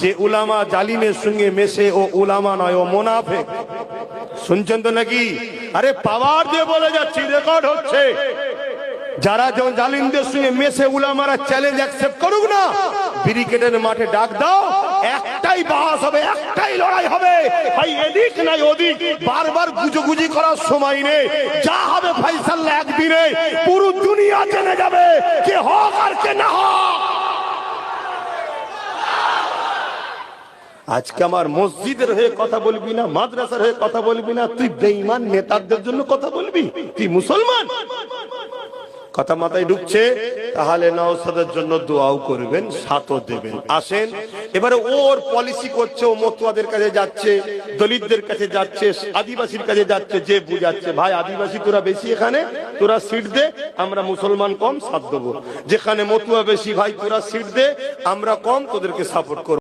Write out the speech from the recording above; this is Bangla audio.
যে উলামা জালিমের সঙ্গে মেশে ও উলামা নয়, ও মুনাফিক। শুনছেন তো নাকি? আরে পাওয়ার দিয়ে বলে যাচ্ছি, রেকর্ড হচ্ছে। যারা জালিমদের সঙ্গে মেশে উলামারা চ্যালেঞ্জ অ্যাকসেপ্ট করুক না, ব্রিগেডের মাঠে ডাক দাও, একটাই বাস হবে, একটাই লড়াই হবে ভাই, এদিক নাই ওদিক বারবার গুজোগুজি করার সময় নেই। যা হবে ফয়সালা একদিনে, পুরো দুনিয়া জেনে যাবে কে হক আর কে না হক। আজকে আমার মসজিদের হয়ে কথা বলবি না, মাদ্রাসার হয়ে কথা বলবি না, তুই বেঈমান নেতাদের জন্য কথা বলবি? তুই মুসলমান? কথা মাথায় ঢুকছে? তাহলে নওশাদের জন্য দোয়াও করবেন, সাথও দেবেন। আসেন এবারে ওর পলিসি করছে, ও মতুয়াদের কাছে যাচ্ছে, দলিতদের কাছে যাচ্ছে, আদিবাসীর কাছে যাচ্ছে, যে বুঝাচ্ছে ভাই আদিবাসী তোরা বেশি, এখানে তোরা সিট দে, আমরা মুসলমান কম, সাথ দেবো। যেখানে মতুয়া বেশি ভাই তোরা সিট দে, আমরা কম, তোদেরকে সাপোর্ট করবো।